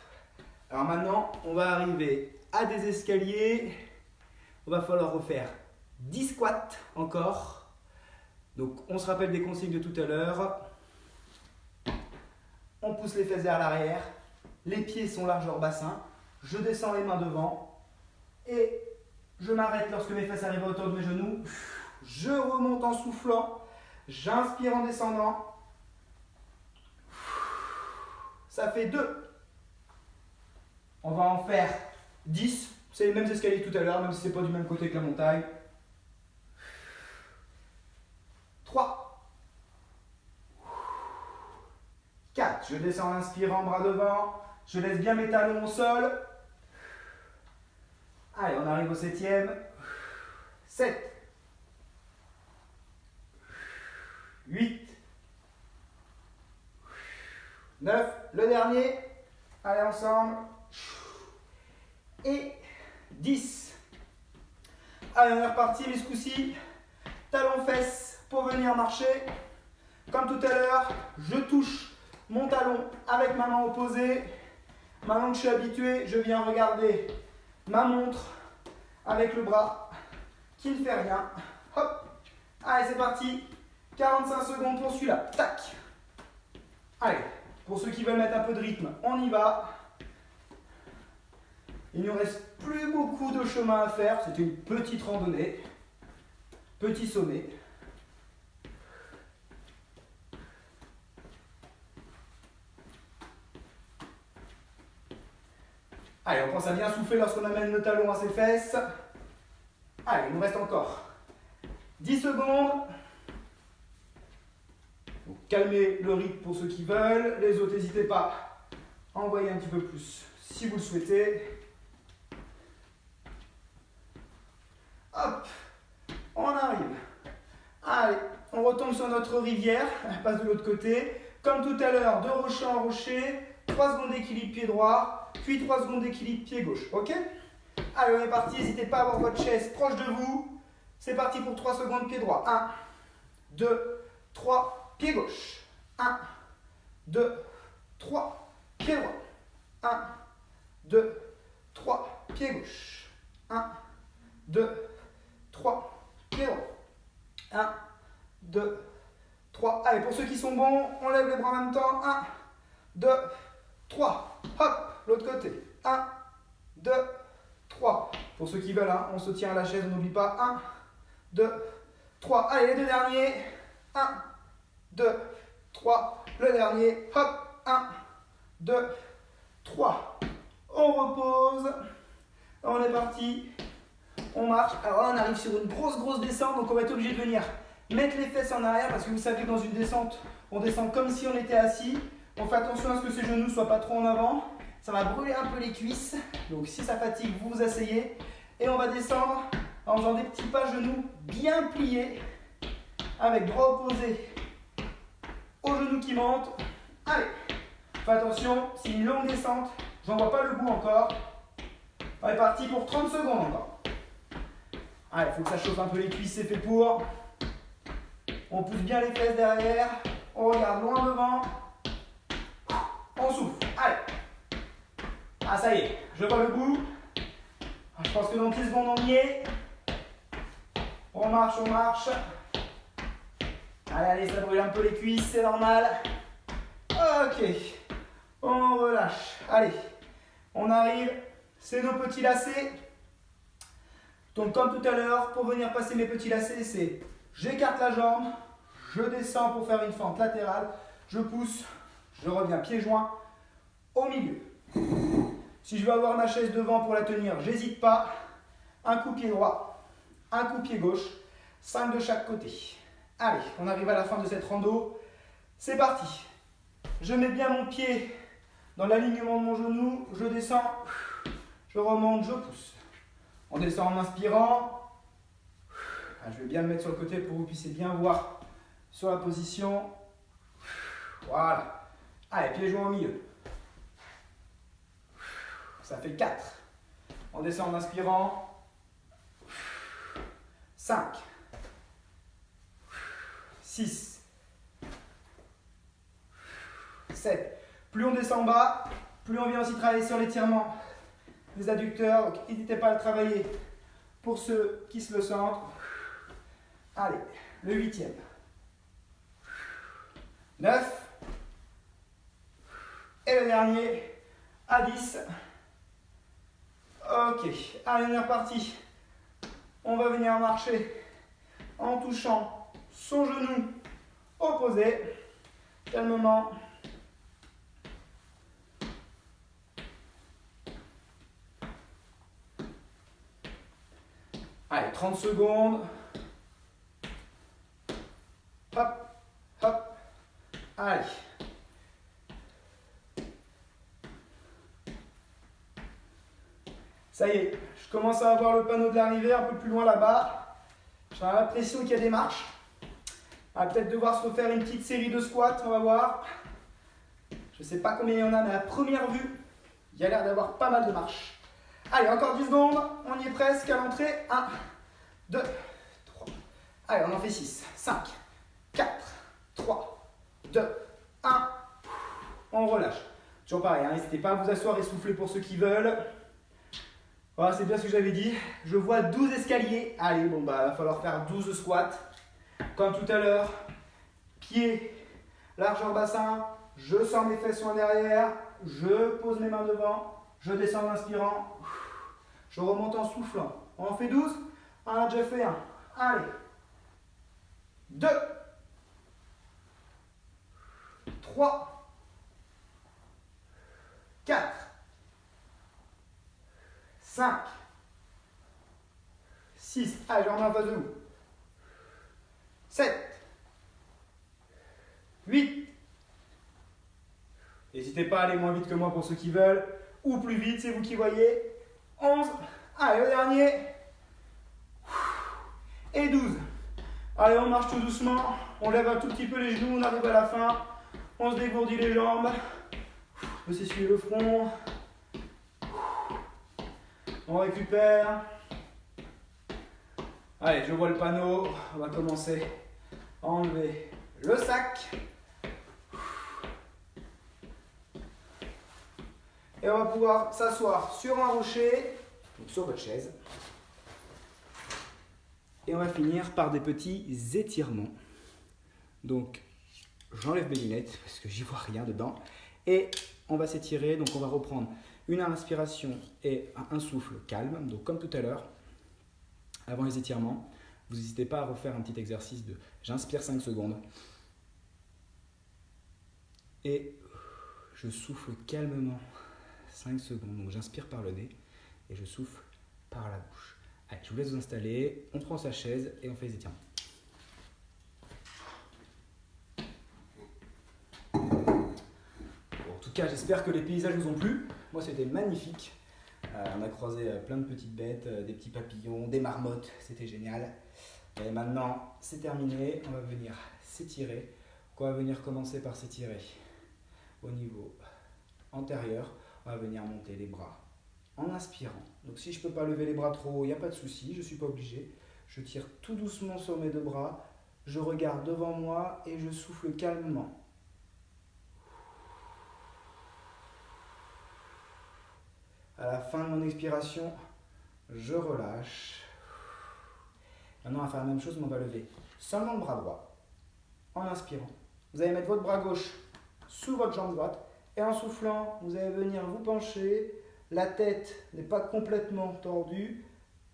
Alors maintenant, on va arriver à des escaliers. On va falloir refaire 10 squats encore. Donc, on se rappelle des consignes de tout à l'heure. On pousse les fesses vers l'arrière. Les pieds sont largeur bassin. Je descends les mains devant. Et je m'arrête lorsque mes fesses arrivent à hauteur de mes genoux. Je remonte en soufflant. J'inspire en descendant. Ça fait 2. On va en faire 10. C'est les mêmes escaliers que tout à l'heure, même si ce n'est pas du même côté que la montagne. 3. 4. Je descends en inspirant, bras devant. Je laisse bien mes talons au sol. Allez, on arrive au 7e. 7. 8. 9. Le dernier. Allez, ensemble. Et 10. Allez, on est reparti, mais ce coup-ci, talon-fesses pour venir marcher. Comme tout à l'heure, je touche mon talon avec ma main opposée. Maintenant que je suis habitué, je viens regarder ma montre avec le bras qui ne fait rien. Hop. Allez, c'est parti. 45 secondes pour celui-là. Tac. Allez, pour ceux qui veulent mettre un peu de rythme, on y va. Il ne nous reste plus beaucoup de chemin à faire. C'était une petite randonnée. Petit sommet. Allez, on pense à bien souffler lorsqu'on amène le talon à ses fesses. Allez, il nous reste encore 10 secondes. Donc, calmez le rythme pour ceux qui veulent. Les autres, n'hésitez pas à envoyer un petit peu plus si vous le souhaitez. Hop, on arrive. Allez, on retombe sur notre rivière. Elle passe de l'autre côté. Comme tout à l'heure, de rocher en rocher. 3 secondes d'équilibre pied droit, puis 3 secondes d'équilibre pied gauche. Ok? Allez, on est parti. N'hésitez pas à avoir votre chaise proche de vous. C'est parti pour 3 secondes pied droit. 1, 2, 3, pied gauche. 1, 2, 3, pied droit. 1, 2, 3, pied gauche. 1, 2, 3, pied droit. 1, 2, 3. Allez, pour ceux qui sont bons, on lève les bras en même temps. 1, 2, 3. Hop, l'autre côté. 1, 2, 3. Pour ceux qui veulent, hein, on se tient à la chaise, on n'oublie pas. 1, 2, 3. Allez, les deux derniers. 1, 2, 3. Le dernier. Hop, 1, 2, 3. On repose. On est parti. On marche. Alors là, on arrive sur une grosse descente, donc on va être obligé de venir mettre les fesses en arrière parce que vous savez que dans une descente, on descend comme si on était assis. On fait attention à ce que ses genoux ne soient pas trop en avant. Ça va brûler un peu les cuisses. Donc si ça fatigue, vous vous asseyez. Et on va descendre en faisant des petits pas genoux bien pliés. Avec bras opposés aux genoux qui montent. Allez, faites attention, c'est une longue descente. J'en vois pas le bout encore. On est parti pour 30 secondes encore. Allez, il faut que ça chauffe un peu les cuisses, c'est fait pour. On pousse bien les fesses derrière. On regarde loin devant. On souffle. Allez. Ah, ça y est, je vois le bout. Je pense que dans 10 secondes, on y est. On marche, on marche. Allez, ça brûle un peu les cuisses, c'est normal. Ok. On relâche. Allez. On arrive. C'est nos petits lacets. Donc, comme tout à l'heure, pour venir passer mes petits lacets, c'est j'écarte la jambe, je descends pour faire une fente latérale, je pousse, je reviens pieds joints au milieu. Si je veux avoir ma chaise devant pour la tenir, j'hésite pas. Un coup pied droit, un coup pied gauche, 5 de chaque côté. Allez, on arrive à la fin de cette rando. C'est parti. Je mets bien mon pied dans l'alignement de mon genou, je descends, je remonte, je pousse. On descend en inspirant. Je vais bien me mettre sur le côté pour que vous puissiez bien voir sur la position. Voilà. Allez, pieds joints au milieu. Ça fait 4. On descend en inspirant. 5. 6. 7. Plus on descend en bas, plus on vient aussi travailler sur l'étirement des adducteurs. Donc, n'hésitez pas à le travailler pour ceux qui se le sentent. Allez, le 8e. 9. Et le dernier à 10. Ok, allez, on est reparti. On va venir marcher en touchant son genou opposé. Calmement. Allez, 30 secondes. Hop, hop. Allez. Ça y est, je commence à avoir le panneau de l'arrivée un peu plus loin là-bas. J'ai l'impression qu'il y a des marches. On va peut-être devoir se refaire une petite série de squats, on va voir. Je ne sais pas combien il y en a, mais à première vue, il y a l'air d'avoir pas mal de marches. Allez, encore 10 secondes, on y est presque à l'entrée. 1, 2, 3. Allez, on en fait 6, 5, 4, 3, 2, 1. On relâche. Toujours pareil, hein, n'hésitez pas à vous asseoir et souffler pour ceux qui veulent. Voilà, c'est bien ce que j'avais dit. Je vois 12 escaliers. Allez, bon, bah, il va falloir faire 12 squats. Comme tout à l'heure. Pieds, largeur bassin. Je sors mes fesses en derrière. Je pose mes mains devant. Je descends en inspirant. Je remonte en soufflant. On en fait 12. On a déjà fait 1. Allez. 2. 3. 4. 5, 6, allez, je remets en face de vous. 7, 8. N'hésitez pas à aller moins vite que moi pour ceux qui veulent, ou plus vite, c'est vous qui voyez. 11, allez, le dernier. Et 12. Allez, on marche tout doucement, on lève un tout petit peu les genoux, on arrive à la fin, on se dégourdit les jambes, on peut s'essuyer le front, on récupère. Allez, je vois le panneau, on va commencer à enlever le sac. Et on va pouvoir s'asseoir sur un rocher, donc sur votre chaise. Et on va finir par des petits étirements. Donc, j'enlève mes lunettes parce que j'y vois rien dedans. Et on va s'étirer. Donc, on va reprendre une inspiration et un souffle calme. Donc, comme tout à l'heure, avant les étirements, vous n'hésitez pas à refaire un petit exercice de j'inspire 5 secondes. Et je souffle calmement 5 secondes. Donc, j'inspire par le nez et je souffle par la bouche. Allez, je vous laisse vous installer, on prend sa chaise et on fait les étirements. En tout cas, j'espère que les paysages vous ont plu. Moi, c'était magnifique. On a croisé plein de petites bêtes, des petits papillons, des marmottes, c'était génial. Et maintenant, c'est terminé, on va venir s'étirer. On va venir commencer par s'étirer au niveau antérieur. On va venir monter les bras en inspirant. Donc si je ne peux pas lever les bras trop haut, il n'y a pas de souci, je ne suis pas obligé. Je tire tout doucement sur mes deux bras, je regarde devant moi et je souffle calmement. À la fin de mon expiration, je relâche. Maintenant, on va faire la même chose, mais on va lever seulement le bras droit en inspirant. Vous allez mettre votre bras gauche sous votre jambe droite et en soufflant, vous allez venir vous pencher. La tête n'est pas complètement tordue.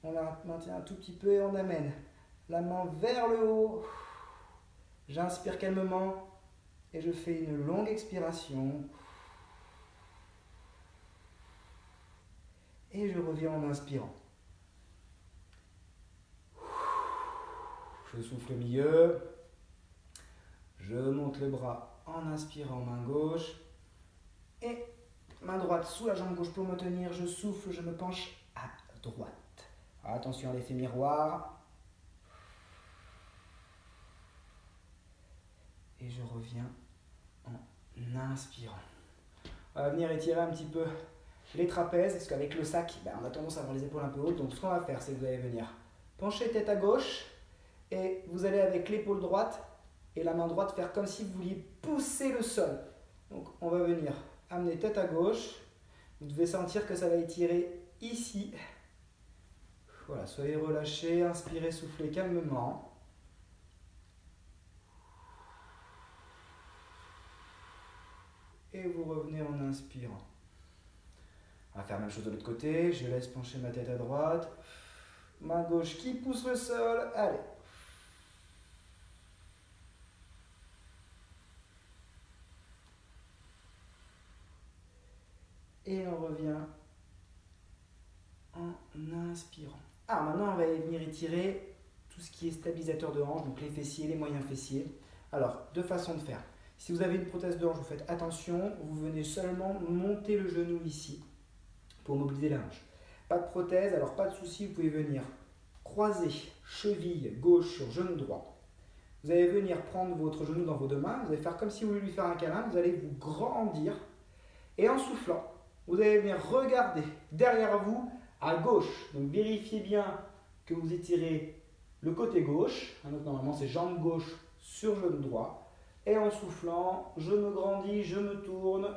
On la maintient un tout petit peu et on amène la main vers le haut. J'inspire calmement et je fais une longue expiration. Et je reviens en inspirant. Je souffle au milieu. Je monte le bras en inspirant, main gauche. Et main droite sous la jambe gauche pour me tenir. Je souffle, je me penche à droite. Alors, attention à l'effet miroir. Et je reviens en inspirant. On va venir étirer un petit peu les trapèzes, parce qu'avec le sac, on a tendance à avoir les épaules un peu hautes. Donc ce qu'on va faire, c'est que vous allez venir pencher tête à gauche et vous allez avec l'épaule droite et la main droite faire comme si vous vouliez pousser le sol. Donc on va venir amener tête à gauche. Vous devez sentir que ça va étirer ici. Voilà, soyez relâchés, inspirez, soufflez calmement. Et vous revenez en inspirant. On va faire la même chose de l'autre côté. Je laisse pencher ma tête à droite. Main gauche qui pousse le sol. Allez. Et on revient en inspirant. Ah, maintenant on va venir étirer tout ce qui est stabilisateur de hanche, donc les fessiers, les moyens fessiers. Alors, deux façons de faire. Si vous avez une prothèse de hanche, vous faites attention, vous venez seulement monter le genou ici pour mobiliser la hanche. Pas de prothèse, alors pas de souci, vous pouvez venir croiser cheville gauche sur genou droit. Vous allez venir prendre votre genou dans vos deux mains, vous allez faire comme si vous voulez lui faire un câlin, vous allez vous grandir et en soufflant, vous allez venir regarder derrière vous à gauche. Donc vérifiez bien que vous étirez le côté gauche, donc normalement c'est jambe gauche sur genou droit. Et en soufflant, je me grandis, je me tourne,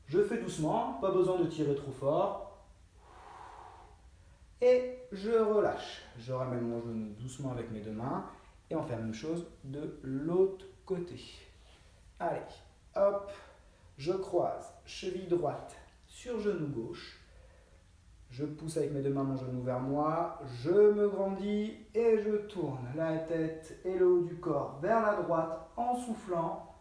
je fais doucement, pas besoin de tirer trop fort. Et je relâche. Je ramène mon genou doucement avec mes deux mains et on fait la même chose de l'autre côté. Allez, hop, je croise cheville droite sur genou gauche. Je pousse avec mes deux mains mon genou vers moi, je me grandis et je tourne la tête et le haut du corps vers la droite en soufflant.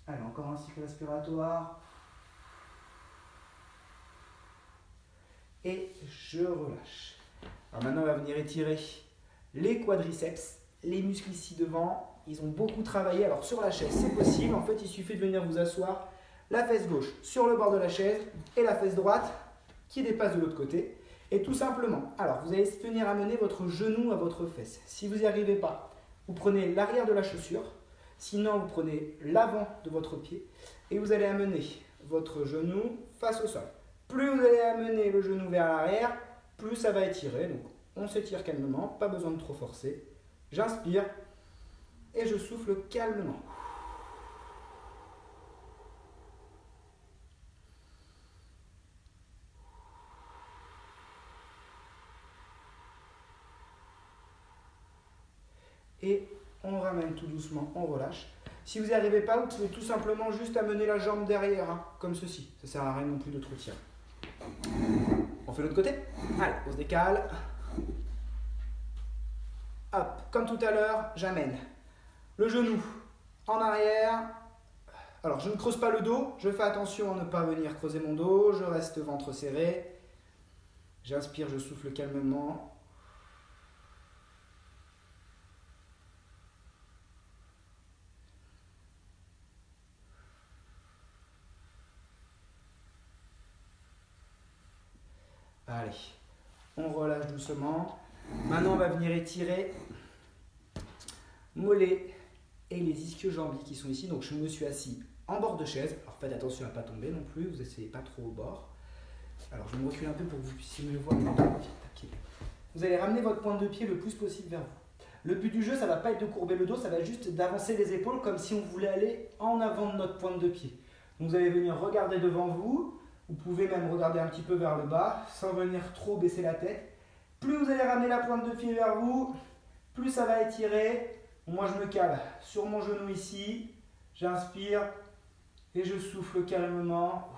Allez, encore un cycle respiratoire. et je relâche. Alors maintenant, on va venir étirer les quadriceps, les muscles ici devant. Ils ont beaucoup travaillé. Alors sur la chaise, c'est possible. En fait, il suffit de venir vous asseoir la fesse gauche sur le bord de la chaise et la fesse droite qui dépasse de l'autre côté. Et tout simplement, alors vous allez venir amener votre genou à votre fesse. Si vous n'y arrivez pas, vous prenez l'arrière de la chaussure. Sinon, vous prenez l'avant de votre pied et vous allez amener votre genou face au sol. Plus vous allez amener le genou vers l'arrière, plus ça va étirer. Donc, on s'étire calmement, pas besoin de trop forcer. J'inspire et je souffle calmement. Et on ramène tout doucement, on relâche. Si vous n'y arrivez pas, vous pouvez tout simplement juste amener la jambe derrière, hein, comme ceci. Ça ne sert à rien non plus de trop tirer. On fait l'autre côté. Allez, on se décale. Hop, comme tout à l'heure, j'amène le genou en arrière. Alors, je ne creuse pas le dos. Je fais attention à ne pas venir creuser mon dos. Je reste ventre serré. J'inspire, je souffle calmement. Allez, on relâche doucement. Maintenant, on va venir étirer mollets et les ischio-jambiers qui sont ici. Donc, je me suis assis en bord de chaise. Alors, faites attention à ne pas tomber non plus. Vous n'essayez pas trop au bord. Alors, je me recule un peu pour que vous puissiez me voir. Vous allez ramener votre pointe de pied le plus possible vers vous. Le but du jeu, ça ne va pas être de courber le dos, ça va être juste d'avancer les épaules comme si on voulait aller en avant de notre pointe de pied. Donc, vous allez venir regarder devant vous. Vous pouvez même regarder un petit peu vers le bas, sans venir trop baisser la tête. Plus vous allez ramener la pointe de pied vers vous, plus ça va étirer. Moi, je me cale sur mon genou ici. J'inspire et je souffle calmement.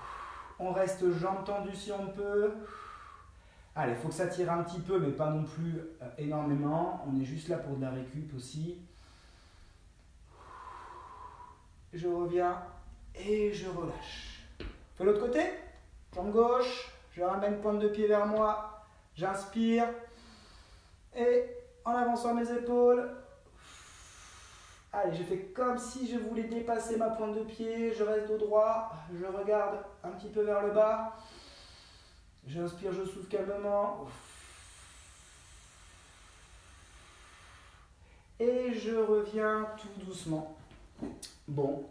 On reste jambes tendues si on peut. Allez, il faut que ça tire un petit peu, mais pas non plus énormément. On est juste là pour de la récup aussi. Je reviens et je relâche. On fait l'autre côté. Jambe gauche, je ramène pointe de pied vers moi, j'inspire et en avançant mes épaules, allez, je fais comme si je voulais dépasser ma pointe de pied, je reste dos droit, je regarde un petit peu vers le bas, j'inspire, je souffle calmement et je reviens tout doucement. Bon.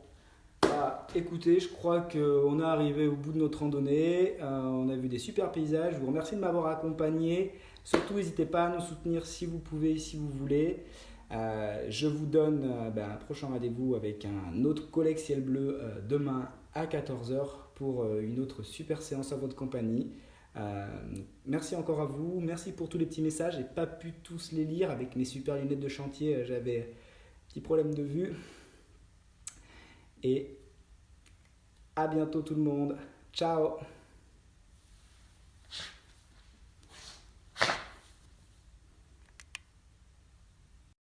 Écoutez, je crois qu'on est arrivé au bout de notre randonnée. On a vu des super paysages. Je vous remercie de m'avoir accompagné. Surtout, n'hésitez pas à nous soutenir si vous pouvez, si vous voulez. Je vous donne un prochain rendez-vous avec un autre collègue ciel bleu demain à 14h pour une autre super séance à votre compagnie. Merci encore à vous. Merci pour tous les petits messages. Je n'ai pas pu tous les lire avec mes super lunettes de chantier. J'avais un petit problème de vue. Et à bientôt tout le monde. Ciao!